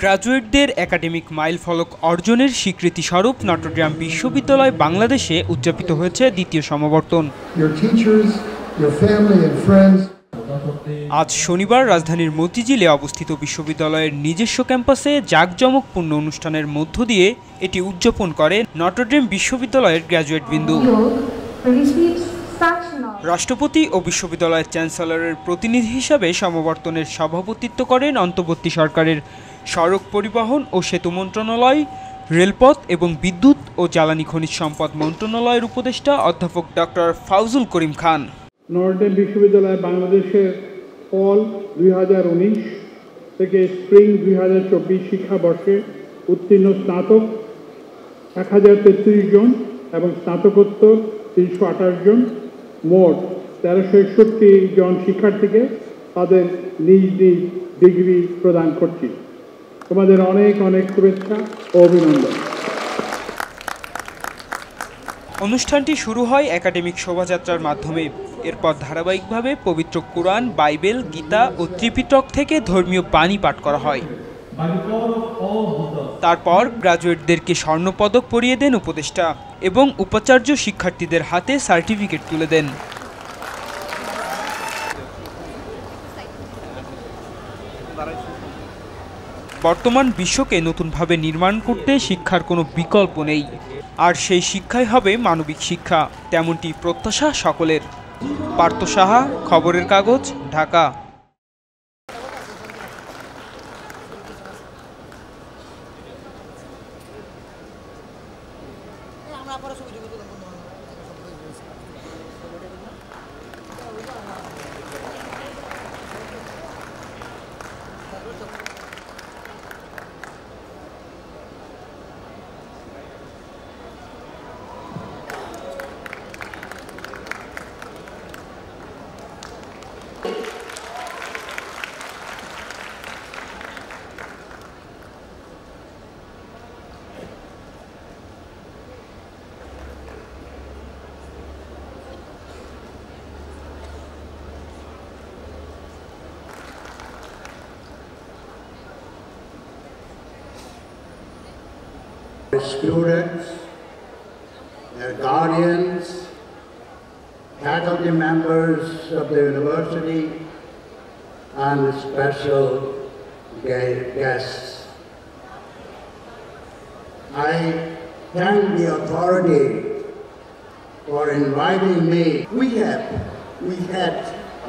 গ্রাজুয়েটদের academic মাইলফলক অর্জনের স্বীকৃতি স্বরূপ নটরডেম বিশ্ববিদ্যালয় বাংলাদেশে উদযাপিত হয়েছে দ্বিতীয় সমাবর্তন। আজ শনিবার রাজধানীর মতিঝিলে অবস্থিত বিশ্ববিদ্যালয়ের নিজস্ব ক্যাম্পাসে জাঁকজমকপূর্ণ অনুষ্ঠানের মধ্য দিয়ে এটি উদযাপন করে নটরডেম বিশ্ববিদ্যালয়ের গ্র্যাজুয়েটবৃন্দ। রাষ্ট্রপতি ও বিশ্ববিদ্যালয়ের চ্যান্সেলরের প্রতিনিধি হিসাবে সমাবর্তনের সভাপতিত্ব করেন অন্তর্বর্তী সরকারের সড়ক পরিবহন ও সেতু মন্ত্রণালয়, রেলপথ এবং বিদ্যুৎ ও জ্বালানি খনিজ সম্পদ মন্ত্রণালয়ের উপদেষ্টা অধ্যাপক ডক্টর ফাউজুল করিম খান। নটরডেম বিশ্ববিদ্যালয় বাংলাদেশের ফল 2019 থেকে স্প্রিং 2024 শিক্ষাবর্ষে উত্তীর্ণ স্নাতক 1033 জন এবং স্নাতকোত্তর 328 জন, মোট 1361 জন শিক্ষার্থীকে তাদের নিজ নিজ ডিগ্রি প্রদান করছি। তোমাদের অনেক অনেক শুভেচ্ছা ও অভিনন্দন। অনুষ্ঠানটি শুরু হয় একাডেমিক শোভাযাত্রার মাধ্যমে। এরপর ধারাবাহিকভাবে পবিত্র কোরআন, বাইবেল, গীতা ও ত্রিপিটক থেকে ধর্মীয় বাণী পাঠ করা হয়। তারপর গ্রাজুয়েটদেরকে স্বর্ণপদক পরিয়ে দেন উপদেষ্টা এবং উপাচার্য শিক্ষার্থীদের হাতে সার্টিফিকেট তুলে দেন। বর্তমান বিশ্বকে নতুনভাবে নির্মাণ করতে শিক্ষার কোনো বিকল্প নেই, আর সেই শিক্ষাই হবে মানবিক শিক্ষা, তেমনটি প্রত্যাশা সকলের। পার্থ সাহা, খবরের কাগজ, Dhaka. Students, their guardians, faculty members of the university, and special guests. I thank the authority for inviting me. We had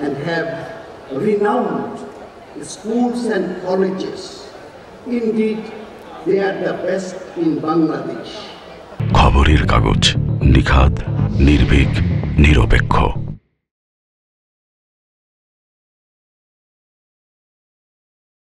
and have renowned schools and colleges. Indeed, they are the best in Bangladesh. খবরের কাগজ, নিখাদ, নির্ভীক, নিরপেক্ষ।